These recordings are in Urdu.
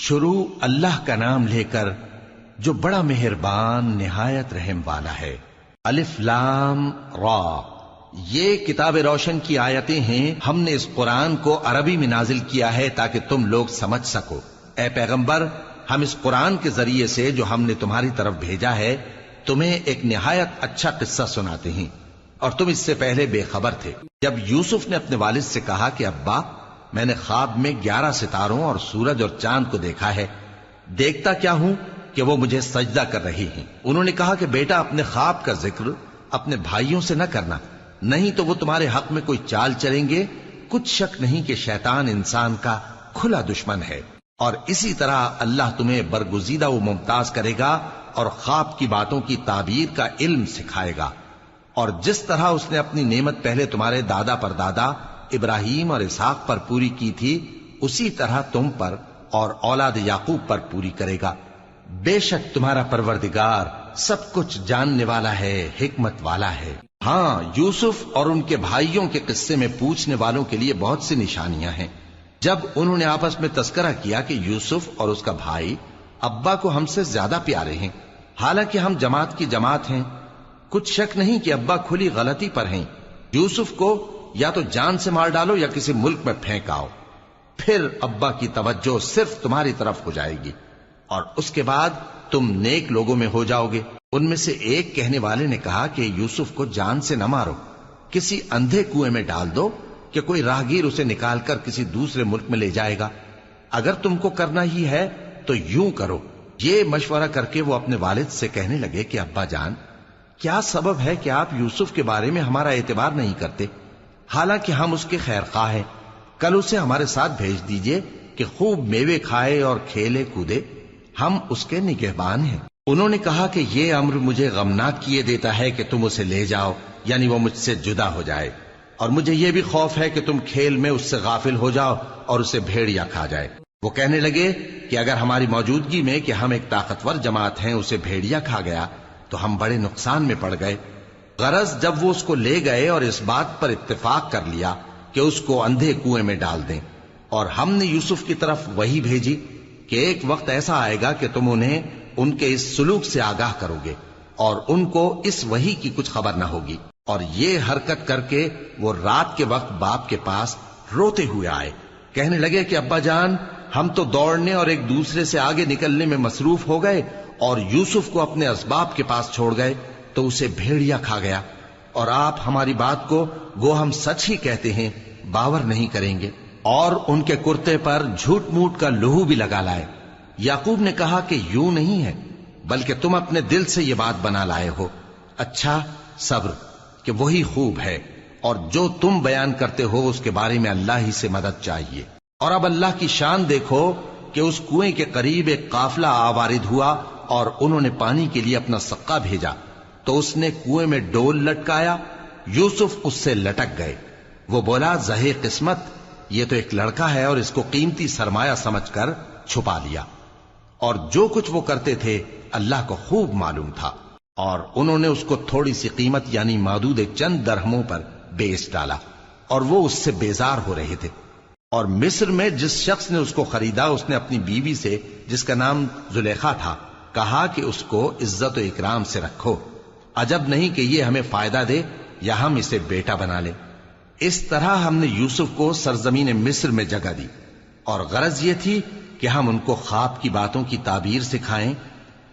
شروع اللہ کا نام لے کر جو بڑا مہربان نہایت رحم والا ہے۔ الف لام را، یہ کتاب روشن کی آیتیں ہیں۔ ہم نے اس قرآن کو عربی میں نازل کیا ہے تاکہ تم لوگ سمجھ سکو۔ اے پیغمبر، ہم اس قرآن کے ذریعے سے جو ہم نے تمہاری طرف بھیجا ہے تمہیں ایک نہایت اچھا قصہ سناتے ہیں، اور تم اس سے پہلے بے خبر تھے۔ جب یوسف نے اپنے والد سے کہا کہ ابا، میں نے خواب میں 11 ستاروں اور سورج اور چاند کو دیکھا ہے، دیکھتا کیا ہوں کہ وہ مجھے سجدہ کر رہی ہیں۔ انہوں نے کہا کہ بیٹا، اپنے خواب کا ذکر اپنے بھائیوں سے نہ کرنا، نہیں تو وہ تمہارے حق میں کوئی چال چلیں گے۔ کچھ شک نہیں کہ شیطان انسان کا کھلا دشمن ہے، اور اسی طرح اللہ تمہیں برگزیدہ و ممتاز کرے گا اور خواب کی باتوں کی تعبیر کا علم سکھائے گا، اور جس طرح اس نے اپنی نعمت پہلے تمہارے دادا پر دادا ابراہیم اور اسحاق پر پوری کی تھی، اسی طرح تم پر اور اولاد یعقوب پر پوری کرے گا۔ بے شک تمہارا پروردگار سب کچھ جاننے والا ہے، حکمت والا ہے۔ ہاں، یوسف اور ان کے بھائیوں کے قصے میں پوچھنے والوں کے لیے بہت سی نشانیاں ہیں۔ جب انہوں نے آپس میں تذکرہ کیا کہ یوسف اور اس کا بھائی ابا کو ہم سے زیادہ پیارے ہیں، حالانکہ ہم جماعت کی جماعت ہیں، کچھ شک نہیں کہ ابا کھلی غلطی پر ہیں۔ یوسف کو یا تو جان سے مار ڈالو یا کسی ملک میں پھینک آؤ، پھر ابا کی توجہ صرف تمہاری طرف ہو جائے گی، اور اس کے بعد تم نیک لوگوں میں ہو جاؤ گے۔ ان میں سے ایک کہنے والے نے کہا کہ یوسف کو جان سے نہ مارو، کسی اندھے کنویں میں ڈال دو کہ کوئی راہگیر اسے نکال کر کسی دوسرے ملک میں لے جائے گا۔ اگر تم کو کرنا ہی ہے تو یوں کرو۔ یہ مشورہ کر کے وہ اپنے والد سے کہنے لگے کہ ابا جان، کیا سبب ہے کہ آپ یوسف کے بارے میں ہمارا اعتبار نہیں کرتے؟ حالانکہ ہم اس کے خیر خواہ ہیں، کل اسے ہمارے ساتھ بھیج دیجئے کہ خوب میوے کھائے اور کھیلے کودے، ہم اس کے نگہبان ہیں۔ انہوں نے کہا کہ یہ امر مجھے غمناک کیے دیتا ہے کہ تم اسے لے جاؤ، یعنی وہ مجھ سے جدا ہو جائے، اور مجھے یہ بھی خوف ہے کہ تم کھیل میں اس سے غافل ہو جاؤ اور اسے بھیڑیا کھا جائے۔ وہ کہنے لگے کہ اگر ہماری موجودگی میں کہ ہم ایک طاقتور جماعت ہیں اسے بھیڑیا کھا گیا تو ہم بڑے نقصان میں پڑ گئے۔ غرض جب وہ اس کو لے گئے اور اس بات پر اتفاق کر لیا کہ اس کو اندھے کنویں میں ڈال دیں، اور ہم نے یوسف کی طرف وحی بھیجی کہ ایک وقت ایسا آئے گا کہ تم انہیں ان کے اس سلوک سے آگاہ کرو گے، اور ان کو اس وحی کی کچھ خبر نہ ہوگی۔ اور یہ حرکت کر کے وہ رات کے وقت باپ کے پاس روتے ہوئے آئے، کہنے لگے کہ ابا جان، ہم تو دوڑنے اور ایک دوسرے سے آگے نکلنے میں مصروف ہو گئے اور یوسف کو اپنے اسباب کے پاس چھوڑ گئے تو اسے بھیڑیا کھا گیا، اور آپ ہماری بات کو گو ہم سچ ہی کہتے ہیں باور نہیں کریں گے۔ اور ان کے کرتے پر جھوٹ موٹ کا لہو بھی لگا لائے۔ یعقوب نے کہا کہ یوں نہیں ہے، بلکہ تم اپنے دل سے یہ بات بنا لائے ہو۔ اچھا، صبر، کہ وہی خوب ہے، اور جو تم بیان کرتے ہو اس کے بارے میں اللہ ہی سے مدد چاہیے۔ اور اب اللہ کی شان دیکھو کہ اس کنویں کے قریب ایک قافلہ آوارد ہوا اور انہوں نے پانی کے لیے اپنا سقا بھیجا، تو اس نے کنویں میں ڈول لٹکایا، یوسف اس سے لٹک گئے۔ وہ بولا، زہے قسمت، یہ تو ایک لڑکا ہے، اور اس کو قیمتی سرمایہ سمجھ کر چھپا لیا۔ اور جو کچھ وہ کرتے تھے اللہ کو خوب معلوم تھا، اور انہوں نے اس کو تھوڑی سی قیمت یعنی مادود چند درہموں پر بیچ ڈالا، اور وہ اس سے بیزار ہو رہے تھے۔ اور مصر میں جس شخص نے اس کو خریدا اس نے اپنی بیوی سے، جس کا نام زلیخا تھا، کہا کہ اس کو عزت و اکرام سے رکھو، عجب نہیں کہ یہ ہمیں فائدہ دے یا ہم اسے بیٹا بنا لیں۔ اس طرح ہم نے یوسف کو سرزمین مصر میں جگہ دی، اور غرض یہ تھی کہ ہم ان کو خواب کی باتوں کی تعبیر سکھائیں،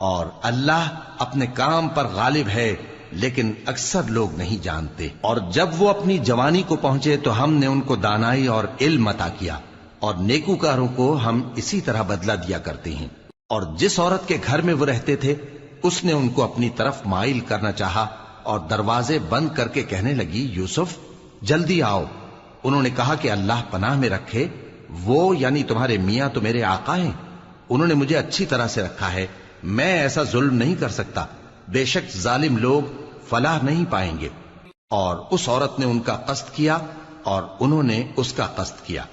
اور اللہ اپنے کام پر غالب ہے لیکن اکثر لوگ نہیں جانتے۔ اور جب وہ اپنی جوانی کو پہنچے تو ہم نے ان کو دانائی اور علم عطا کیا، اور نیکوکاروں کو ہم اسی طرح بدلہ دیا کرتے ہیں۔ اور جس عورت کے گھر میں وہ رہتے تھے اس نے ان کو اپنی طرف مائل کرنا چاہا، اور دروازے بند کر کے کہنے لگی، یوسف جلدی آؤ۔ انہوں نے کہا کہ اللہ پناہ میں رکھے، وہ یعنی تمہارے میاں تو میرے آقا ہیں، انہوں نے مجھے اچھی طرح سے رکھا ہے، میں ایسا ظلم نہیں کر سکتا، بے شک ظالم لوگ فلاح نہیں پائیں گے۔ اور اس عورت نے ان کا قصد کیا اور انہوں نے اس کا قصد کیا۔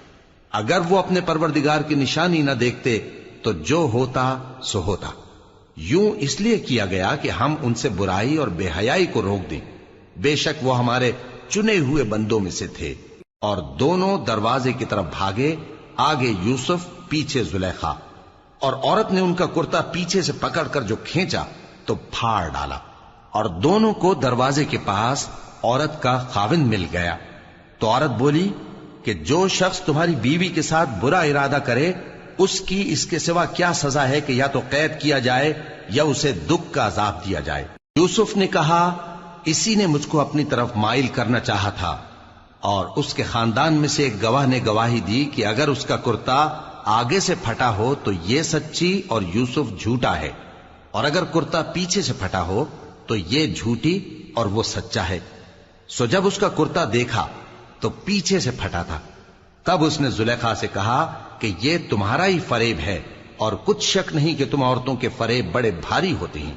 اگر وہ اپنے پروردگار کی نشانی نہ دیکھتے تو جو ہوتا سو ہوتا۔ یوں اس لیے کیا گیا کہ ہم ان سے برائی اور بے حیائی کو روک دیں، بے شک وہ ہمارے چنے ہوئے بندوں میں سے تھے۔ اور دونوں دروازے کی طرف بھاگے، آگے یوسف پیچھے زلیخا، اور عورت نے ان کا کرتا پیچھے سے پکڑ کر جو کھینچا تو پھاڑ ڈالا، اور دونوں کو دروازے کے پاس عورت کا خاوند مل گیا۔ تو عورت بولی کہ جو شخص تمہاری بیوی کے ساتھ برا ارادہ کرے اس کی اس کے سوا کیا سزا ہے کہ یا تو قید کیا جائے یا اسے دکھ کا عذاب دیا جائے۔ یوسف نے کہا اسی نے مجھ کو اپنی طرف مائل کرنا چاہا تھا، اور اس کے خاندان میں سے ایک گواہ نے گواہی دی کہ اگر اس کا کرتا آگے سے پھٹا ہو تو یہ سچی اور یوسف جھوٹا ہے، اور اگر کرتا پیچھے سے پھٹا ہو تو یہ جھوٹی اور وہ سچا ہے۔ سو جب اس کا کرتا دیکھا تو پیچھے سے پھٹا تھا، تب اس نے زلیخا سے کہا کہ یہ تمہارا ہی فریب ہے، اور کچھ شک نہیں کہ تم عورتوں کے فریب بڑے بھاری ہوتے ہیں۔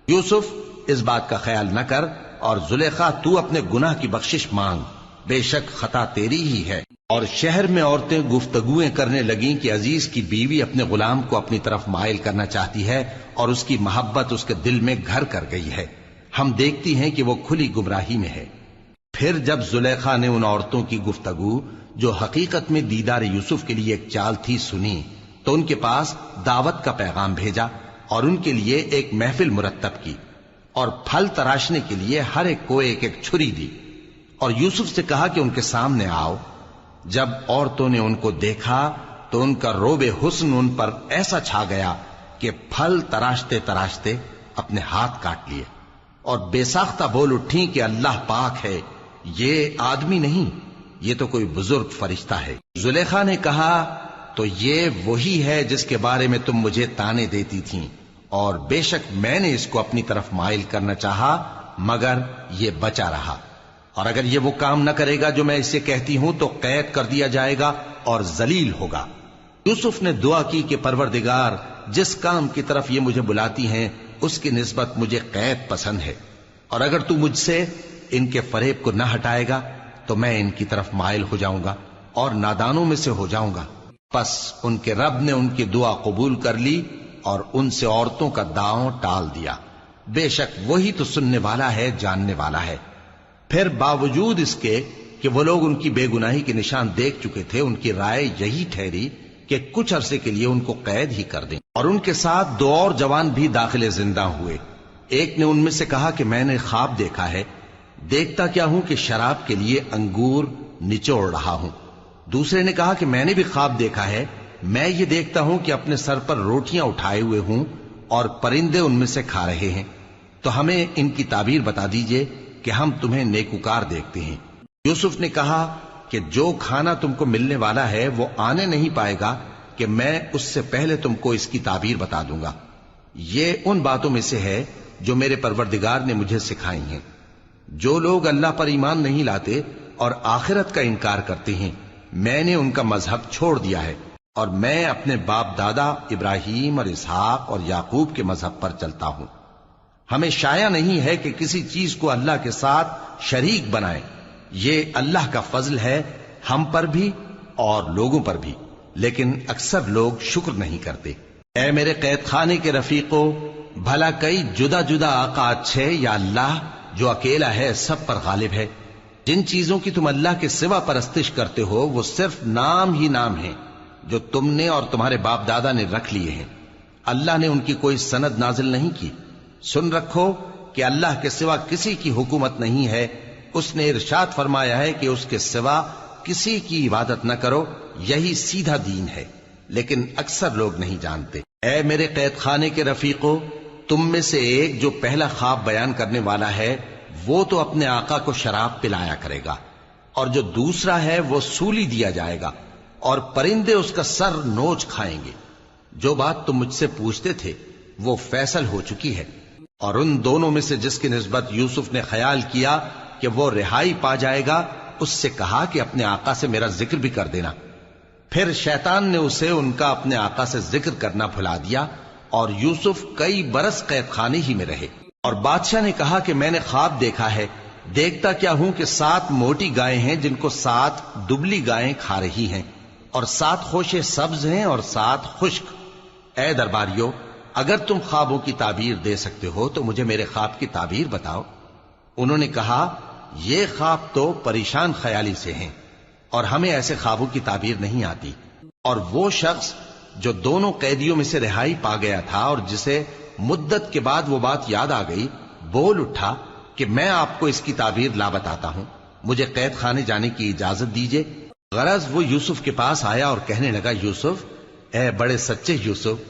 یوسف اس بات کا خیال نہ کر، اور زلیخا تو اپنے گناہ کی بخشش مانگ، بے شک خطا تیری ہی ہے۔ اور شہر میں عورتیں گفتگویں کرنے لگیں کہ عزیز کی بیوی اپنے غلام کو اپنی طرف مائل کرنا چاہتی ہے، اور اس کی محبت اس کے دل میں گھر کر گئی ہے، ہم دیکھتی ہیں کہ وہ کھلی گمراہی میں ہے۔ پھر جب زلیخا نے ان عورتوں کی گفتگو جو حقیقت میں دیدار یوسف کے لیے ایک چال تھی سنی، تو ان کے پاس دعوت کا پیغام بھیجا اور ان کے لیے ایک محفل مرتب کی، اور پھل تراشنے کے لیے ہر ایک کو ایک ایک چھری دی، اور یوسف سے کہا کہ ان کے سامنے آؤ۔ جب عورتوں نے ان کو دیکھا تو ان کا روب حسن ان پر ایسا چھا گیا کہ پھل تراشتے تراشتے اپنے ہاتھ کاٹ لیے، اور بے ساختہ بول اٹھیں کہ اللہ پاک ہے، یہ آدمی نہیں، یہ تو کوئی بزرگ فرشتہ ہے۔ زلیخا نے کہا تو یہ وہی ہے جس کے بارے میں تم مجھے تانے دیتی تھیں، اور بے شک میں نے اس کو اپنی طرف مائل کرنا چاہا مگر یہ بچا رہا، اور اگر یہ وہ کام نہ کرے گا جو میں اسے کہتی ہوں تو قید کر دیا جائے گا اور ذلیل ہوگا۔ یوسف نے دعا کی کہ پروردگار جس کام کی طرف یہ مجھے بلاتی ہیں اس کی نسبت مجھے قید پسند ہے، اور اگر تو مجھ سے ان کے فریب کو نہ ہٹائے گا تو میں ان کی طرف مائل ہو جاؤں گا اور نادانوں میں سے ہو جاؤں گا۔ پس ان کے رب نے ان کی دعا قبول کر لی اور ان سے عورتوں کا داؤں ٹال دیا، بے شک وہی تو سننے والا ہے، جاننے والا ہے۔ پھر باوجود اس کے کہ وہ لوگ ان کی بے گناہی کے نشان دیکھ چکے تھے، ان کی رائے یہی ٹھہری کہ کچھ عرصے کے لیے ان کو قید ہی کر دیں، اور ان کے ساتھ دو اور جوان بھی داخل زندہ ہوئے۔ ایک نے ان میں سے کہا کہ میں نے خواب دیکھا ہے، دیکھتا کیا ہوں کہ شراب کے لیے انگور نچوڑ رہا ہوں۔ دوسرے نے کہا کہ میں نے بھی خواب دیکھا ہے، میں یہ دیکھتا ہوں کہ اپنے سر پر روٹیاں اٹھائے ہوئے ہوں اور پرندے ان میں سے کھا رہے ہیں، تو ہمیں ان کی تعبیر بتا دیجئے کہ ہم تمہیں نیکوکار دیکھتے ہیں۔ یوسف نے کہا کہ جو کھانا تم کو ملنے والا ہے وہ آنے نہیں پائے گا کہ میں اس سے پہلے تم کو اس کی تعبیر بتا دوں گا۔ یہ ان باتوں میں سے ہے جو میرے پروردگار نے مجھے سکھائی ہیں۔ جو لوگ اللہ پر ایمان نہیں لاتے اور آخرت کا انکار کرتے ہیں، میں نے ان کا مذہب چھوڑ دیا ہے، اور میں اپنے باپ دادا ابراہیم اور اسحاق اور یعقوب کے مذہب پر چلتا ہوں۔ ہمیں شایع نہیں ہے کہ کسی چیز کو اللہ کے ساتھ شریک بنائیں، یہ اللہ کا فضل ہے ہم پر بھی اور لوگوں پر بھی، لیکن اکثر لوگ شکر نہیں کرتے۔ اے میرے قید خانے کے رفیقو، بھلا کئی جدا جدا آقا اچھے یا اللہ جو اکیلا ہے سب پر غالب ہے؟ جن چیزوں کی تم اللہ کے سوا پرستش کرتے ہو وہ صرف نام ہی نام ہیں جو تم نے اور تمہارے باپ دادا نے رکھ لیے ہیں، اللہ نے ان کی کوئی سند نازل نہیں کی۔ سن رکھو کہ اللہ کے سوا کسی کی حکومت نہیں ہے، اس نے ارشاد فرمایا ہے کہ اس کے سوا کسی کی عبادت نہ کرو، یہی سیدھا دین ہے، لیکن اکثر لوگ نہیں جانتے۔ اے میرے قید خانے کے رفیقو، تم میں سے ایک جو پہلا خواب بیان کرنے والا ہے وہ تو اپنے آقا کو شراب پلایا کرے گا، اور جو دوسرا ہے وہ سولی دیا جائے گا، اور پرندے اس کا سر نوچ کھائیں گے۔ جو بات تم مجھ سے پوچھتے تھے وہ فیصل ہو چکی ہے، اور ان دونوں میں سے جس کی نسبت یوسف نے خیال کیا کہ وہ رہائی پا جائے گا، اس سے کہا کہ اپنے آقا سے میرا ذکر بھی کر دینا۔ پھر شیطان نے اسے ان کا اپنے آقا سے ذکر کرنا بھلا دیا، اور یوسف کئی برس قید خانے ہی میں رہے۔ اور بادشاہ نے کہا کہ میں نے خواب دیکھا ہے، دیکھتا کیا ہوں کہ 7 موٹی گائیں ہیں جن کو 7 دبلی گائیں کھا رہی ہیں، اور 7 خوشے سبز ہیں اور 7 خشک۔ اے درباریو، اگر تم خوابوں کی تعبیر دے سکتے ہو تو مجھے میرے خواب کی تعبیر بتاؤ۔ انہوں نے کہا یہ خواب تو پریشان خیالی سے ہیں، اور ہمیں ایسے خوابوں کی تعبیر نہیں آتی۔ اور وہ شخص جو دونوں قیدیوں میں سے رہائی پا گیا تھا اور جسے مدت کے بعد وہ بات یاد آ گئی، بول اٹھا کہ میں آپ کو اس کی تعبیر لا بتاتا ہوں، مجھے قید خانے جانے کی اجازت دیجیے۔ غرض وہ یوسف کے پاس آیا اور کہنے لگا، یوسف، اے بڑے سچے یوسف،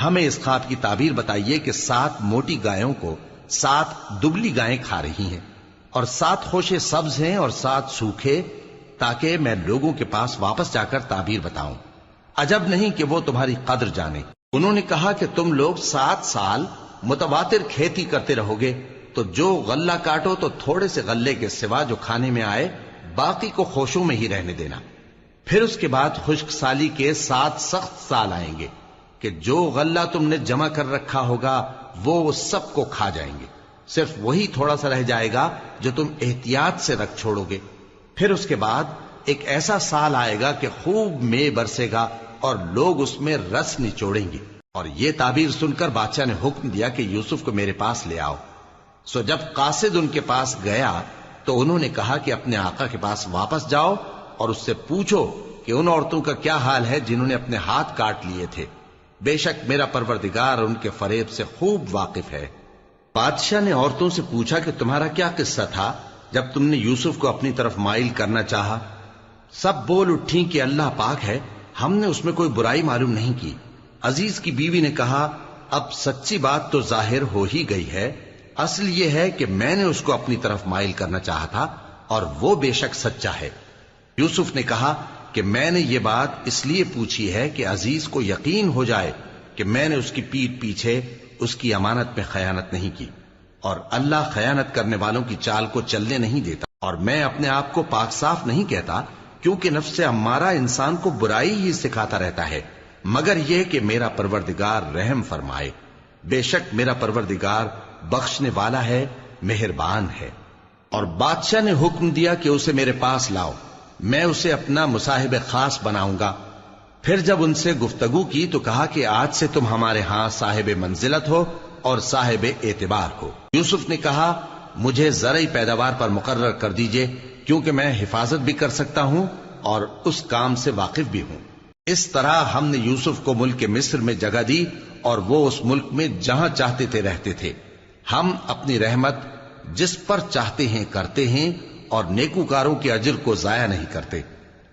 ہمیں اس خواب کی تعبیر بتائیے کہ 7 موٹی گایوں کو 7 دبلی گائیں کھا رہی ہیں، اور 7 خوشے سبز ہیں اور 7 سوکھے، تاکہ میں لوگوں کے پاس واپس جا کر تعبیر بتاؤں۔ عجب نہیں کہ وہ تمہاری قدر جانے۔ انہوں نے کہا کہ تم لوگ 7 سال متواتر کھیتی کرتے رہو گے، تو جو غلہ کاٹو تو تھوڑے سے غلے کے سوا جو کھانے میں آئے باقی کو خوشوں میں ہی رہنے دینا۔ پھر اس کے بعد خشک سالی کے 7 سخت سال آئیں گے کہ جو غلہ تم نے جمع کر رکھا ہوگا وہ سب کو کھا جائیں گے، صرف وہی تھوڑا سا رہ جائے گا جو تم احتیاط سے رکھ چھوڑو گے۔ پھر اس کے بعد ایک ایسا سال آئے گا کہ خوب مے برسے گا اور لوگ اس میں رس نچوڑیں گے۔ اور یہ تعبیر سن کر بادشاہ نے حکم دیا کہ یوسف کو میرے پاس لے آؤ۔ سو جب قاصد ان کے پاس گیا تو انہوں نے کہا کہ اپنے آقا کے پاس واپس جاؤ اور اس سے پوچھو کہ ان عورتوں کا کیا حال ہے جنہوں نے اپنے ہاتھ کاٹ لیے تھے، بے شک میرا پروردگار ان کے فریب سے خوب واقف ہے۔ بادشاہ نے عورتوں سے پوچھا کہ تمہارا کیا قصہ تھا جب تم نے یوسف کو اپنی طرف مائل کرنا چاہا؟ سب بول اٹھیں کہ اللہ پاک ہے، ہم نے اس میں کوئی برائی معلوم نہیں کی۔ عزیز کی بیوی نے کہا، اب سچی بات تو ظاہر ہو ہی گئی ہے، اصل یہ ہے کہ میں نے اس کو اپنی طرف مائل کرنا چاہا تھا اور وہ بے شک سچا ہے۔ یوسف نے کہا کہ میں نے یہ بات اس لیے پوچھی ہے کہ عزیز کو یقین ہو جائے کہ میں نے اس کی پیٹھ پیچھے اس کی امانت میں خیانت نہیں کی، اور اللہ خیانت کرنے والوں کی چال کو چلنے نہیں دیتا، اور میں اپنے آپ کو پاک صاف نہیں کہتا، کیونکہ نفس امارہ انسان کو برائی ہی سکھاتا رہتا ہے، مگر یہ کہ میرا پروردگار رحم فرمائے، بے شک میرا پروردگار بخشنے والا ہے، مہربان ہے۔ اور بادشاہ نے حکم دیا کہ اسے میرے پاس لاؤ، میں اسے اپنا مصاحب خاص بناؤں گا۔ پھر جب ان سے گفتگو کی تو کہا کہ آج سے تم ہمارے ہاں صاحب منزلت ہو اور صاحب اعتبار ہو۔ یوسف نے کہا، مجھے زرعی پیداوار پر مقرر کر دیجئے، کیونکہ میں حفاظت بھی کر سکتا ہوں اور اس کام سے واقف بھی ہوں۔ اس طرح ہم نے یوسف کو ملک مصر میں جگہ دی اور وہ اس ملک میں جہاں چاہتے تھے رہتے تھے۔ ہم اپنی رحمت جس پر چاہتے ہیں کرتے ہیں اور نیکوکاروں کے اجر کو ضائع نہیں کرتے،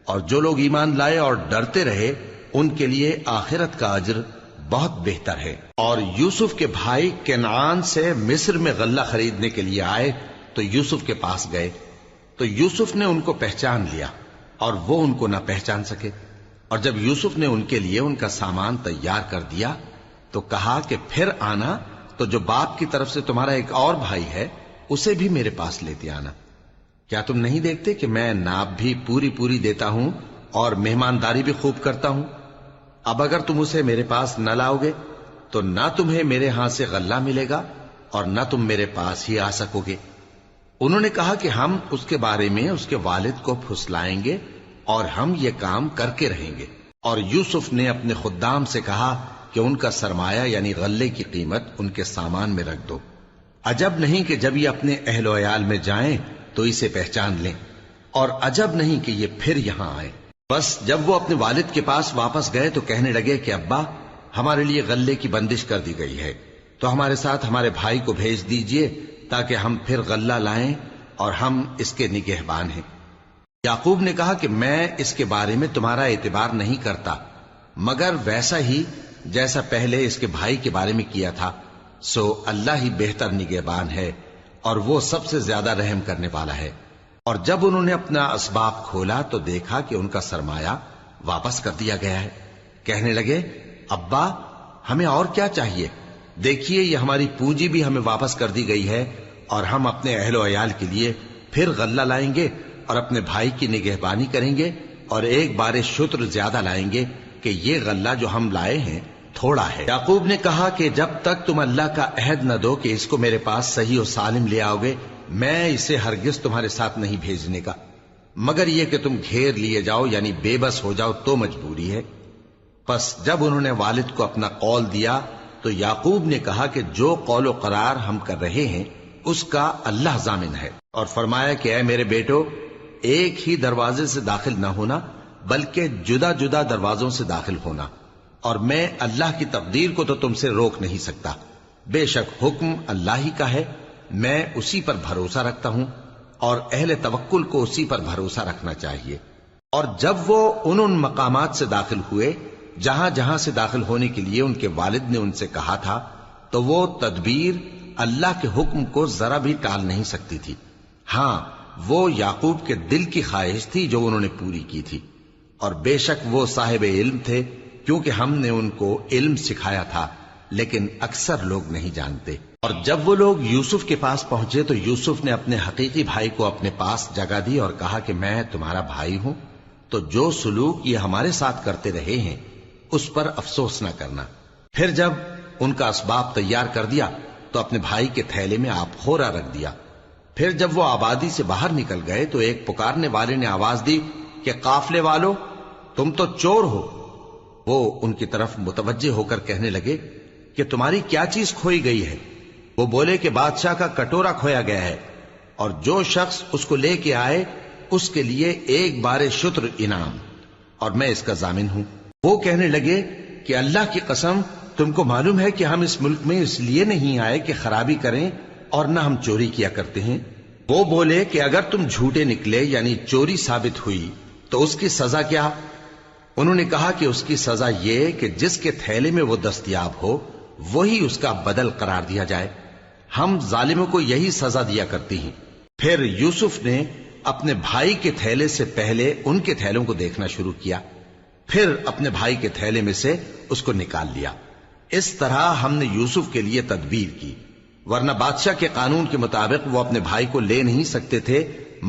اور جو لوگ ایمان لائے اور ڈرتے رہے ان کے لیے آخرت کا اجر بہت بہتر ہے۔ اور یوسف کے بھائی کنعان سے مصر میں غلہ خریدنے کے لیے آئے تو یوسف کے پاس گئے، تو یوسف نے ان کو پہچان لیا اور وہ ان کو نہ پہچان سکے۔ اور جب یوسف نے ان کے لیے ان کا سامان تیار کر دیا تو کہا کہ پھر آنا تو جو باپ کی طرف سے تمہارا ایک اور بھائی ہے اسے بھی میرے پاس لیتے آنا۔ کیا تم نہیں دیکھتے کہ میں ناب بھی پوری پوری دیتا ہوں اور مہمانداری بھی خوب کرتا ہوں؟ اب اگر تم اسے میرے پاس نہ لاؤ گے تو نہ تمہیں میرے ہاں سے غلہ ملے گا اور نہ تم میرے پاس ہی آ سکو گے۔ انہوں نے کہا کہ ہم اس کے بارے میں اس کے والد کو پھسلائیں گے اور ہم یہ کام کر کے رہیں گے۔ اور یوسف نے اپنے خدام سے کہا کہ ان کا سرمایہ یعنی غلے کی قیمت ان کے سامان میں رکھ دو۔ عجب نہیں کہ جب یہ اپنے اہل و عیال میں جائیں تو اسے پہچان لیں، اور عجب نہیں کہ یہ پھر یہاں آئے۔ بس جب وہ اپنے والد کے پاس واپس گئے تو کہنے لگے کہ ابا، ہمارے لیے غلے کی بندش کر دی گئی ہے، تو ہمارے ساتھ ہمارے بھائی کو بھیج دیجئے تاکہ ہم پھر غلہ لائیں اور ہم اس کے نگہبان ہیں۔ یعقوب نے کہا کہ میں اس کے بارے میں تمہارا اعتبار نہیں کرتا، مگر ویسا ہی جیسا پہلے اس کے بھائی کے بارے میں کیا تھا، سو اللہ ہی بہتر نگہبان ہے اور وہ سب سے زیادہ رحم کرنے والا ہے۔ اور جب انہوں نے اپنا اسباب کھولا تو دیکھا کہ ان کا سرمایہ واپس کر دیا گیا ہے۔ کہنے لگے، ابا ہمیں اور کیا چاہیے؟ دیکھیے یہ ہماری پونجی بھی ہمیں واپس کر دی گئی ہے، اور ہم اپنے اہل و عیال کے لیے پھر غلہ لائیں گے اور اپنے بھائی کی نگہبانی کریں گے، اور ایک بار شتر زیادہ لائیں گے کہ یہ غلہ جو ہم لائے ہیں تھوڑا ہے۔ یعقوب نے کہا کہ جب تک تم اللہ کا عہد نہ دو کہ اس کو میرے پاس صحیح و سالم لے آؤ گے، میں اسے ہرگز تمہارے ساتھ نہیں بھیجنے کا، مگر یہ کہ تم گھیر لیے جاؤ یعنی بے بس ہو جاؤ تو مجبوری ہے۔ پس جب انہوں نے والد کو اپنا قول دیا تو یعقوب نے کہا کہ جو قول و قرار ہم کر رہے ہیں اس کا اللہ ضامن ہے، اور فرمایا کہ اے میرے بیٹو، ایک ہی دروازے سے داخل نہ ہونا بلکہ جدا جدا دروازوں سے داخل ہونا، اور میں اللہ کی تقدیر کو تو تم سے روک نہیں سکتا. بے شک حکم اللہ ہی کا ہے، میں اسی پر بھروسہ رکھتا ہوں، اور اہل توکل کو اسی پر بھروسہ رکھنا چاہیے. اور جب وہ ان مقامات سے داخل ہوئے جہاں جہاں سے داخل ہونے کے لیے ان کے والد نے ان سے کہا تھا، تو وہ تدبیر اللہ کے حکم کو ذرا بھی ٹال نہیں سکتی تھی. ہاں، وہ یعقوب کے دل کی خواہش تھی جو انہوں نے پوری کی تھی. اور بے شک وہ صاحب علم تھے، کیونکہ ہم نے ان کو علم سکھایا تھا، لیکن اکثر لوگ نہیں جانتے. اور جب وہ لوگ یوسف کے پاس پہنچے تو یوسف نے اپنے حقیقی بھائی کو اپنے پاس جگہ دی اور کہا کہ میں تمہارا بھائی ہوں، تو جو سلوک یہ ہمارے ساتھ کرتے رہے ہیں اس پر افسوس نہ کرنا. پھر جب ان کا اسباب تیار کر دیا تو اپنے بھائی کے تھیلے میں آپ خورا رکھ دیا. پھر جب وہ آبادی سے باہر نکل گئے تو ایک پکارنے والے نے آواز دی کہ قافلے والو، تم تو چور ہو. وہ ان کی طرف متوجہ ہو کر کہنے لگے کہ تمہاری کیا چیز کھوئی گئی ہے؟ وہ بولے کہ بادشاہ کا کٹورا کھویا گیا ہے، اور جو شخص اس کو لے کے آئے اس کے لیے ایک بار شتر انعام، اور میں اس کا ضامن ہوں. وہ کہنے لگے کہ اللہ کی قسم، تم کو معلوم ہے کہ ہم اس ملک میں اس لیے نہیں آئے کہ خرابی کریں اور نہ ہم چوری کیا کرتے ہیں. وہ بولے کہ اگر تم جھوٹے نکلے یعنی چوری ثابت ہوئی تو اس کی سزا کیا؟ انہوں نے کہا کہ اس کی سزا یہ کہ جس کے تھیلے میں وہ دستیاب ہو وہی اس کا بدل قرار دیا جائے. ہم ظالموں کو یہی سزا دیا کرتی ہیں. پھر یوسف نے اپنے بھائی کے تھیلے سے پہلے ان کے تھیلوں کو دیکھنا شروع کیا، پھر اپنے بھائی کے تھیلے میں سے اس کو نکال لیا. اس طرح ہم نے یوسف کے لیے تدبیر کی، ورنہ بادشاہ کے قانون کے مطابق وہ اپنے بھائی کو لے نہیں سکتے تھے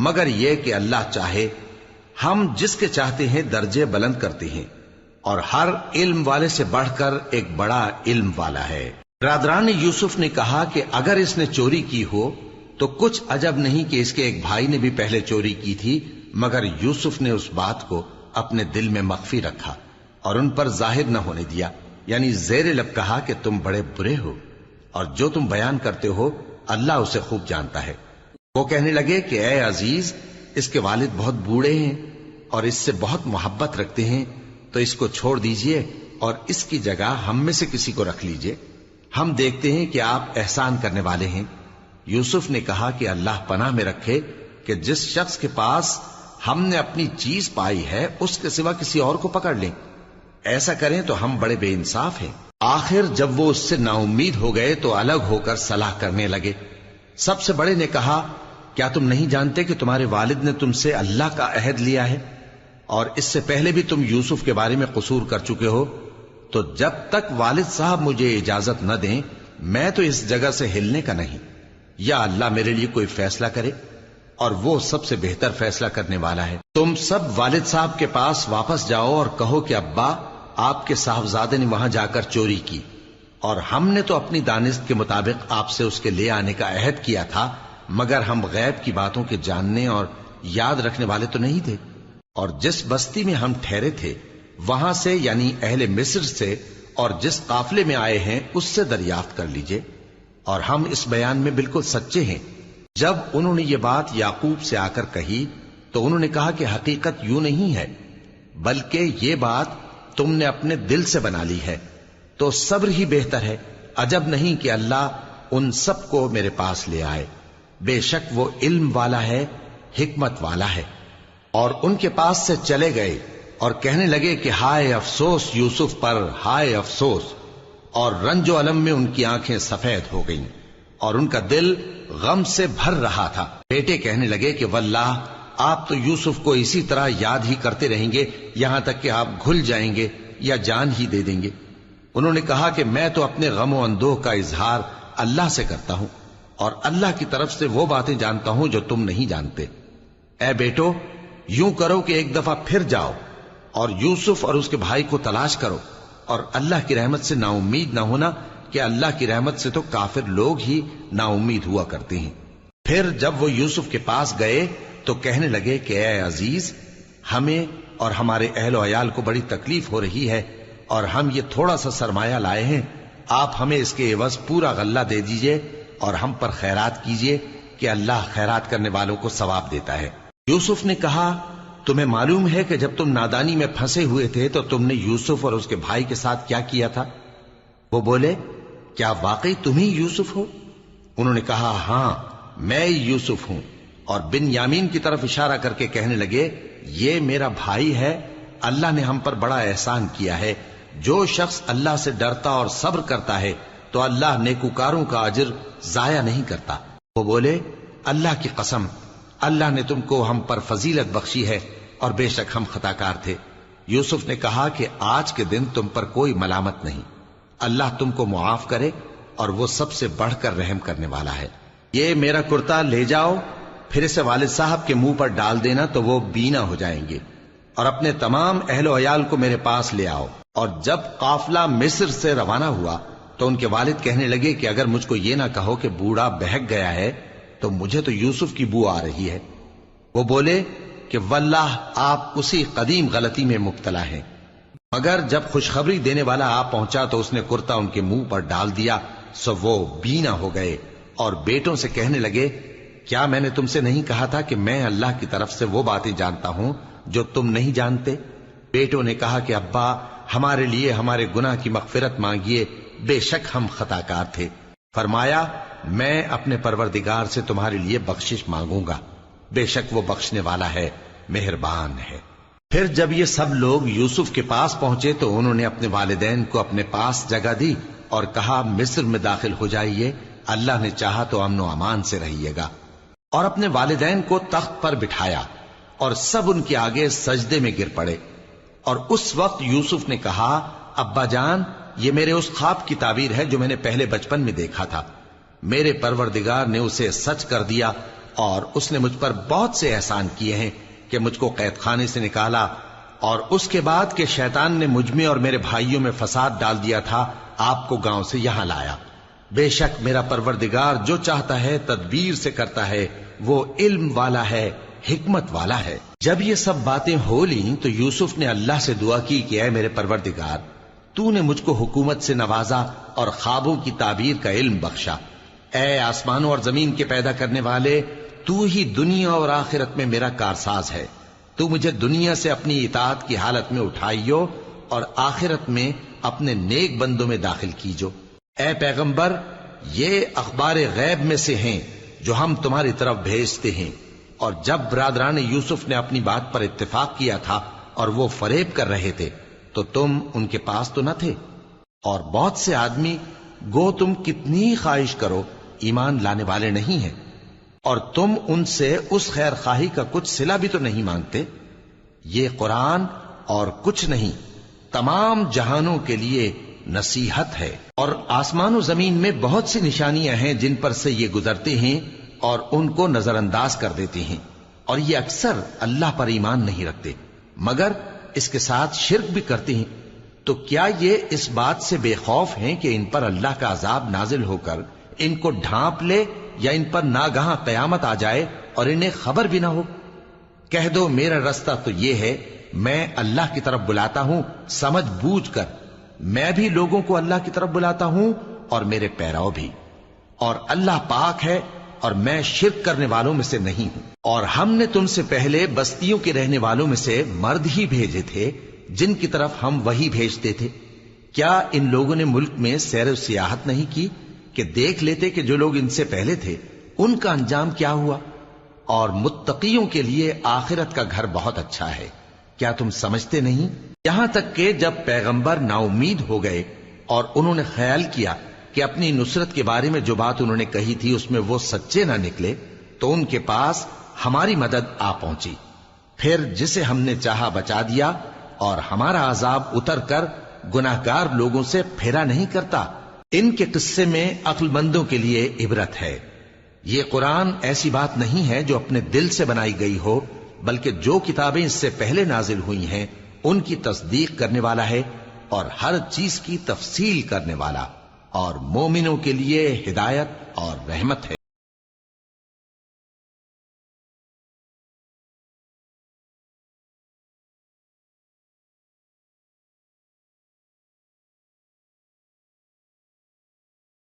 مگر یہ کہ اللہ چاہے. ہم جس کے چاہتے ہیں درجے بلند کرتے ہیں، اور ہر علم والے سے بڑھ کر ایک بڑا علم والا ہے. برادران یوسف نے کہا کہ اگر اس نے چوری کی ہو تو کچھ عجب نہیں کہ اس کے ایک بھائی نے بھی پہلے چوری کی تھی، مگر یوسف نے اس بات کو اپنے دل میں مخفی رکھا اور ان پر ظاہر نہ ہونے دیا، یعنی زیر لب کہا کہ تم بڑے برے ہو، اور جو تم بیان کرتے ہو اللہ اسے خوب جانتا ہے. وہ کہنے لگے کہ اے عزیز، اس کے والد بہت بوڑھے ہیں اور اس سے بہت محبت رکھتے ہیں، تو اس کو چھوڑ دیجئے اور اس کی جگہ ہم میں سے کسی کو رکھ لیجئے، ہم دیکھتے ہیں کہ آپ احسان کرنے والے ہیں. یوسف نے کہا کہ اللہ پناہ میں رکھے کہ جس شخص کے پاس ہم نے اپنی چیز پائی ہے اس کے سوا کسی اور کو پکڑ لیں، ایسا کریں تو ہم بڑے بے انصاف ہیں. آخر جب وہ اس سے نا امید ہو گئے تو الگ ہو کر صلاح کرنے لگے. سب سے بڑے نے کہا کیا تم نہیں جانتے کہ تمہارے والد نے تم سے اللہ کا عہد لیا ہے، اور اس سے پہلے بھی تم یوسف کے بارے میں قصور کر چکے ہو، تو جب تک والد صاحب مجھے اجازت نہ دیں میں تو اس جگہ سے ہلنے کا نہیں، یا اللہ میرے لیے کوئی فیصلہ کرے، اور وہ سب سے بہتر فیصلہ کرنے والا ہے. تم سب والد صاحب کے پاس واپس جاؤ اور کہو کہ ابا، آپ کے صاحبزادے نے وہاں جا کر چوری کی، اور ہم نے تو اپنی دانست کے مطابق آپ سے اس کے لے آنے کا عہد کیا تھا، مگر ہم غیب کی باتوں کے جاننے اور یاد رکھنے والے تو نہیں تھے. اور جس بستی میں ہم ٹھہرے تھے وہاں سے یعنی اہل مصر سے اور جس قافلے میں آئے ہیں اس سے دریافت کر لیجئے، اور ہم اس بیان میں بالکل سچے ہیں. جب انہوں نے یہ بات یعقوب سے آ کر کہی تو انہوں نے کہا کہ حقیقت یوں نہیں ہے، بلکہ یہ بات تم نے اپنے دل سے بنا لی ہے، تو صبر ہی بہتر ہے. عجب نہیں کہ اللہ ان سب کو میرے پاس لے آئے، بے شک وہ علم والا ہے، حکمت والا ہے. اور ان کے پاس سے چلے گئے اور کہنے لگے کہ ہائے افسوس یوسف پر، ہائے افسوس. اور رنج و الم میں ان کی آنکھیں سفید ہو گئیں اور ان کا دل غم سے بھر رہا تھا. بیٹے کہنے لگے کہ واللہ آپ تو یوسف کو اسی طرح یاد ہی کرتے رہیں گے یہاں تک کہ آپ گھل جائیں گے یا جان ہی دے دیں گے. انہوں نے کہا کہ میں تو اپنے غم و اندوہ کا اظہار اللہ سے کرتا ہوں، اور اللہ کی طرف سے وہ باتیں جانتا ہوں جو تم نہیں جانتے. اے بیٹو، یوں کرو کہ ایک دفعہ پھر جاؤ اور یوسف اور اس کے بھائی کو تلاش کرو، اور اللہ کی رحمت سے نا امید نہ ہونا کہ اللہ کی رحمت سے تو کافر لوگ ہی نا امید ہوا کرتے ہیں. پھر جب وہ یوسف کے پاس گئے تو کہنے لگے کہ اے عزیز، ہمیں اور ہمارے اہل و عیال کو بڑی تکلیف ہو رہی ہے، اور ہم یہ تھوڑا سا سرمایہ لائے ہیں، آپ ہمیں اس کے عوض پورا غلہ دے دیجئے اور ہم پر خیرات کیجئے کہ اللہ خیرات کرنے والوں کو ثواب دیتا ہے. یوسف نے کہا تمہیں معلوم ہے کہ جب تم نادانی میں پھنسے ہوئے تھے تو تم نے یوسف اور اس کے بھائی کے ساتھ کیا کیا تھا؟ وہ بولے کیا واقعی تم ہی یوسف ہو؟ انہوں نے کہا ہاں میں یوسف ہوں، اور بن یامین کی طرف اشارہ کر کے کہنے لگے یہ میرا بھائی ہے، اللہ نے ہم پر بڑا احسان کیا ہے، جو شخص اللہ سے ڈرتا اور صبر کرتا ہے تو اللہ نیکوکاروں کا اجر ضائع نہیں کرتا۔ وہ بولے اللہ کی قسم اللہ نے تم کو ہم پر فضیلت بخشی ہے اور بے شک ہم خطا کار تھے۔ یوسف نے کہا کہ آج کے دن تم پر کوئی ملامت نہیں، اللہ تم کو معاف کرے اور وہ سب سے بڑھ کر رحم کرنے والا ہے۔ یہ میرا کرتا لے جاؤ، پھر اسے والد صاحب کے منہ پر ڈال دینا تو وہ بینا ہو جائیں گے، اور اپنے تمام اہل و عیال کو میرے پاس لے آؤ۔ اور جب قافلہ مصر سے روانہ ہوا تو ان کے والد کہنے لگے کہ اگر مجھ کو یہ نہ کہو کہ بوڑھا بہک گیا ہے تو مجھے تو یوسف کی بو آ رہی ہے۔ وہ بولے کہ واللہ آپ اسی قدیم غلطی میں مبتلا ہیں۔ مگر جب خوشخبری دینے والا آ پہنچا تو اس نے کرتا ان کے منہ پر ڈال دیا، سو وہ بینا ہو گئے اور بیٹوں سے کہنے لگے کیا میں نے تم سے نہیں کہا تھا کہ میں اللہ کی طرف سے وہ باتیں جانتا ہوں جو تم نہیں جانتے؟ بیٹوں نے کہا کہ ابا ہمارے لیے ہمارے گناہ کی مغفرت مانگیے، بے شک ہم خطا کار تھے۔ فرمایا میں اپنے پروردگار سے تمہارے لیے بخشش مانگوں گا، بے شک وہ بخشنے والا ہے، مہربان ہے۔ پھر جب یہ سب لوگ یوسف کے پاس پہنچے تو انہوں نے اپنے والدین کو اپنے پاس جگہ دی اور کہا مصر میں داخل ہو جائیے، اللہ نے چاہا تو امن و امان سے رہیے گا۔ اور اپنے والدین کو تخت پر بٹھایا اور سب ان کے آگے سجدے میں گر پڑے۔ اور اس وقت یوسف نے کہا ابا جان یہ میرے اس خواب کی تعبیر ہے جو میں نے پہلے بچپن میں دیکھا تھا، میرے پروردگار نے اسے سچ کر دیا اور اس نے مجھ پر بہت سے احسان کیے ہیں کہ مجھ کو قید خانے سے نکالا، اور اس کے بعد کہ شیطان نے مجھ میں اور میرے بھائیوں میں فساد ڈال دیا تھا آپ کو گاؤں سے یہاں لایا۔ بے شک میرا پروردگار جو چاہتا ہے تدبیر سے کرتا ہے، وہ علم والا ہے، حکمت والا ہے۔ جب یہ سب باتیں ہو لیں تو یوسف نے اللہ سے دعا کی کہ اے میرے پروردگار تو نے مجھ کو حکومت سے نوازا اور خوابوں کی تعبیر کا علم بخشا۔ اے آسمانوں اور زمین کے پیدا کرنے والے، تو ہی دنیا اور آخرت میں میرا کارساز ہے، تو مجھے دنیا سے اپنی اطاعت کی حالت میں اٹھائیو اور آخرت میں اپنے نیک بندوں میں داخل کیجو۔ اے پیغمبر یہ اخبار غیب میں سے ہیں جو ہم تمہاری طرف بھیجتے ہیں۔ اور جب برادران یوسف نے اپنی بات پر اتفاق کیا تھا اور وہ فریب کر رہے تھے تو تم ان کے پاس تو نہ تھے، اور بہت سے آدمی گو تم کتنی خواہش کرو ایمان لانے والے نہیں ہیں، اور تم ان سے اس خیر خواہی کا کچھ صلہ بھی تو نہیں مانگتے۔ یہ قرآن اور کچھ نہیں تمام جہانوں کے لیے نصیحت ہے، اور آسمان و زمین میں بہت سی نشانیاں ہیں جن پر سے یہ گزرتے ہیں اور ان کو نظر انداز کر دیتے ہیں، اور یہ اکثر اللہ پر ایمان نہیں رکھتے مگر اس کے ساتھ شرک بھی کرتے ہیں۔ تو کیا یہ اس بات سے بے خوف ہیں کہ ان پر اللہ کا عذاب نازل ہو کر ان کو ڈھانپ لے، یا ان پر ناگہاں قیامت آ جائے اور انہیں خبر بھی نہ ہو؟ کہہ دو میرا رستہ تو یہ ہے، میں اللہ کی طرف بلاتا ہوں سمجھ بوجھ کر، میں بھی لوگوں کو اللہ کی طرف بلاتا ہوں اور میرے پیراؤ بھی، اور اللہ پاک ہے اور میں شرک کرنے والوں میں سے نہیں ہوں۔ اور ہم نے تم سے پہلے بستیوں کے رہنے والوں میں سے مرد ہی بھیجے تھے جن کی طرف ہم وہی بھیجتے تھے۔ کیا ان لوگوں نے ملک میں سیر و سیاحت نہیں کی کہ دیکھ لیتے کہ جو لوگ ان سے پہلے تھے ان کا انجام کیا ہوا؟ اور متقیوں کے لیے آخرت کا گھر بہت اچھا ہے، کیا تم سمجھتے نہیں؟ یہاں تک کہ جب پیغمبر نا امید ہو گئے اور انہوں نے خیال کیا کہ اپنی نصرت کے بارے میں جو بات انہوں نے کہی تھی اس میں وہ سچے نہ نکلے، تو ان کے پاس ہماری مدد آ پہنچی، پھر جسے ہم نے چاہا بچا دیا، اور ہمارا عذاب اتر کر گناہگار لوگوں سے پھیرا نہیں کرتا۔ ان کے قصے میں عقل مندوں کے لیے عبرت ہے۔ یہ قرآن ایسی بات نہیں ہے جو اپنے دل سے بنائی گئی ہو، بلکہ جو کتابیں اس سے پہلے نازل ہوئی ہیں ان کی تصدیق کرنے والا ہے اور ہر چیز کی تفصیل کرنے والا، اور مومنوں کے لیے ہدایت اور رحمت ہے۔